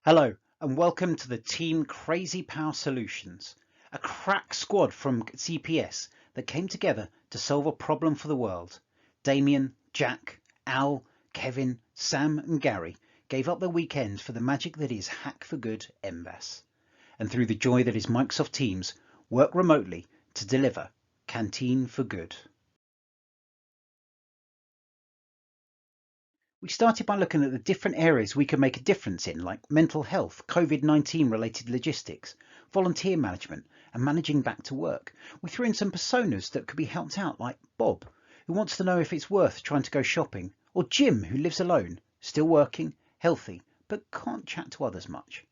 Hello and welcome to the Team Crazy Power Solutions, a crack squad from CPS that came together to solve a problem for the world. Damien, Jack, Al, Kevin, Sam and Gary gave up their weekends for the magic that is Hack for Good MBAS, and through the joy that is Microsoft Teams, work remotely to deliver Canteen for Good. We started by looking at the different areas we could make a difference in, like mental health, COVID-19 related logistics, volunteer management, and managing back to work. We threw in some personas that could be helped out, like Bob, who wants to know if it's worth trying to go shopping, or Jim, who lives alone, still working, healthy, but can't chat to others much.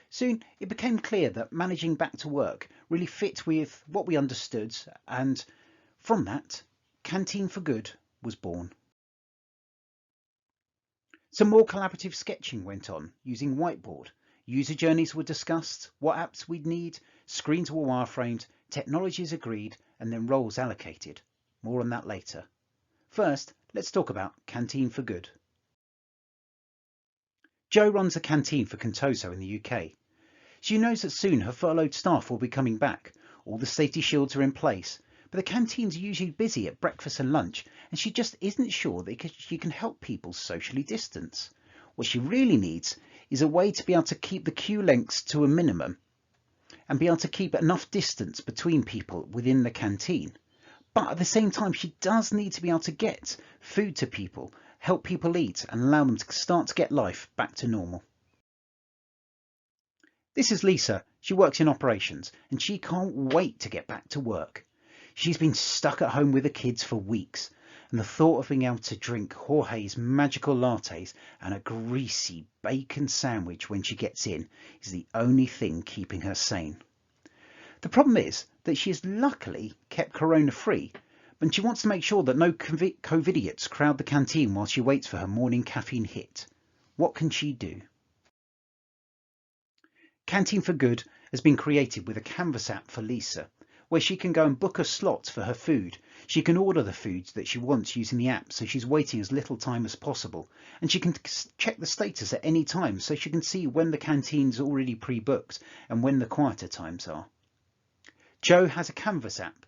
Soon it became clear that managing back to work really fit with what we understood, and from that, Canteen for Good was born. Some more collaborative sketching went on using whiteboard. User journeys were discussed, what apps we'd need, screens were wireframed, technologies agreed, and then roles allocated. More on that later. First, let's talk about Canteen for Good. Jo runs a canteen for Contoso in the UK. She knows that soon her furloughed staff will be coming back. All the safety shields are in place, but the canteen's usually busy at breakfast and lunch, and she just isn't sure that she can help people socially distance. What she really needs is a way to be able to keep the queue lengths to a minimum and be able to keep enough distance between people within the canteen. But at the same time, she does need to be able to get food to people, help people eat, and allow them to start to get life back to normal. This is Lisa. She works in operations and she can't wait to get back to work. She's been stuck at home with the kids for weeks, and the thought of being able to drink Jorge's magical lattes and a greasy bacon sandwich when she gets in is the only thing keeping her sane. The problem is that she has luckily kept corona free, but she wants to make sure that no COVIDiots crowd the canteen while she waits for her morning caffeine hit. What can she do? Canteen for Good has been created with a Canvas app for Lisa, where she can go and book a slot for her food. She can order the foods that she wants using the app, so she's waiting as little time as possible. And she can check the status at any time, so she can see when the canteen's already pre-booked and when the quieter times are. Jo has a Canvas app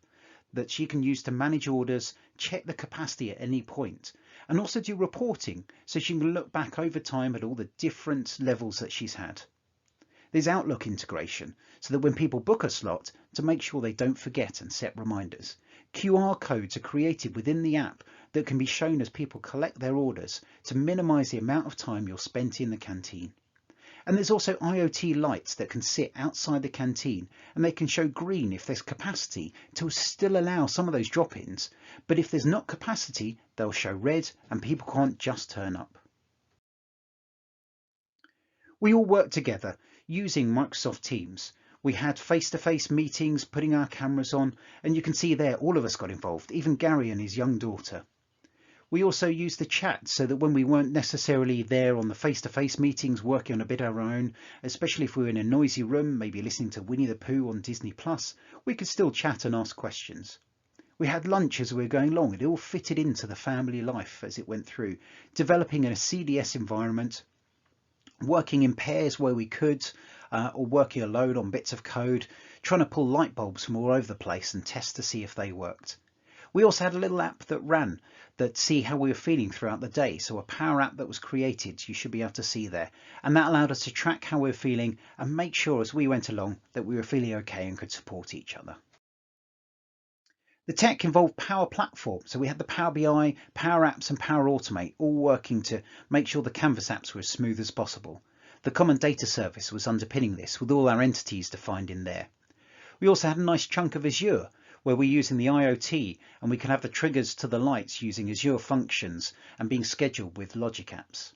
that she can use to manage orders, check the capacity at any point, and also do reporting, so she can look back over time at all the different levels that she's had. There's Outlook integration, so that when people book a slot, to make sure they don't forget and set reminders. QR codes are created within the app that can be shown as people collect their orders to minimise the amount of time you're spent in the canteen. And there's also IoT lights that can sit outside the canteen, and they can show green if there's capacity to still allow some of those drop-ins, but if there's not capacity, they'll show red and people can't just turn up. We all work together using Microsoft Teams. We had face-to-face meetings, putting our cameras on, and you can see there all of us got involved, even Gary and his young daughter. We also used the chat so that when we weren't necessarily there on the face-to-face meetings working on a bit of our own, especially if we were in a noisy room, maybe listening to Winnie the Pooh on Disney+, we could still chat and ask questions. We had lunch as we were going along. It all fitted into the family life as it went through, developing in a CDS environment, working in pairs where we could, or working alone on bits of code, trying to pull light bulbs from all over the place and test to see if they worked. We also had a little app that ran that see how we were feeling throughout the day. So a power app that was created, you should be able to see there. And that allowed us to track how we were feeling and make sure as we went along that we were feeling okay and could support each other. The tech involved Power Platform, so we had the Power BI, Power Apps and Power Automate all working to make sure the Canvas apps were as smooth as possible. The Common Data Service was underpinning this with all our entities defined in there. We also had a nice chunk of Azure where we're using the IoT and we can have the triggers to the lights using Azure functions and being scheduled with Logic apps.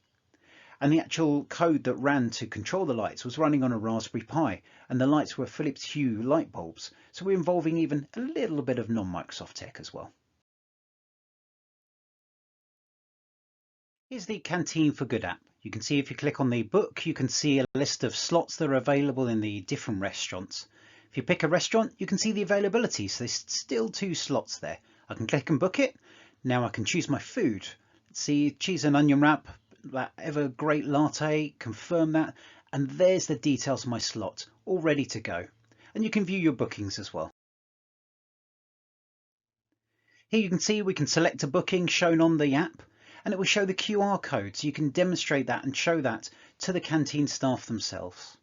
And the actual code that ran to control the lights was running on a Raspberry Pi, and the lights were Philips Hue light bulbs, so we're involving even a little bit of non-Microsoft tech as well. Here's the Canteen for Good app. You can see if you click on the book, you can see a list of slots that are available in the different restaurants. If you pick a restaurant, you can see the availability, so there's still 2 slots there. I can click and book it. Now I can choose my food. Let's see, cheese and onion wrap, that ever great latte, confirm that, And there's the details of my slot all ready to go. And you can view your bookings as well. Here you can see we can select a booking shown on the app, and it will show the QR code, so you can demonstrate that and show that to the canteen staff themselves.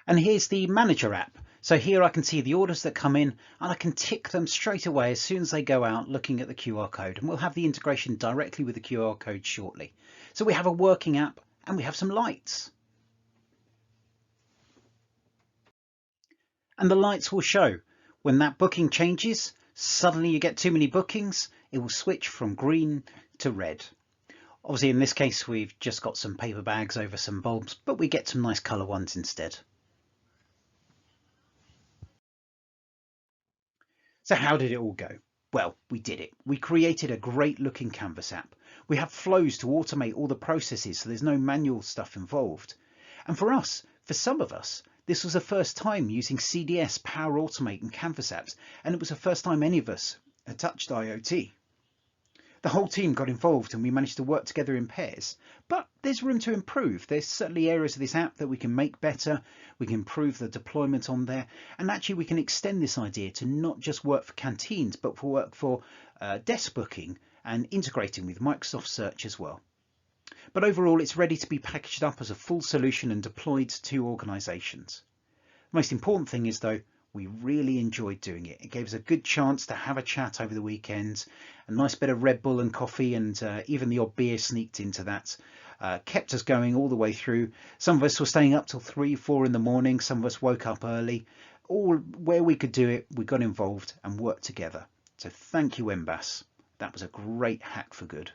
And here's the manager app. So here I can see the orders that come in, and I can tick them straight away as soon as they go out looking at the QR code. And we'll have the integration directly with the QR code shortly. So we have a working app and we have some lights. And the lights will show when that booking changes, suddenly you get too many bookings, it will switch from green to red. Obviously in this case we've just got some paper bags over some bulbs, but we get some nice colour ones instead. So how did it all go? Well, we did it. We created a great looking Canvas app. We have flows to automate all the processes, so there's no manual stuff involved. And for us, for some of us, this was the first time using CDS, Power Automate and Canvas apps, and it was the first time any of us had touched IoT. The whole team got involved and we managed to work together in pairs, but there's room to improve. There's certainly areas of this app that we can make better. We can improve the deployment on there, and actually we can extend this idea to not just work for canteens, but for work for desk booking and integrating with Microsoft Search as well. But overall, it's ready to be packaged up as a full solution and deployed to organisations. The most important thing is, though, we really enjoyed doing it. It gave us a good chance to have a chat over the weekend, a nice bit of Red Bull and coffee, and even the odd beer sneaked into that. Kept us going all the way through. Some of us were staying up till 3, 4 in the morning. Some of us woke up early. All where we could do it, we got involved and worked together. So thank you, MBAS. That was a great hack for good.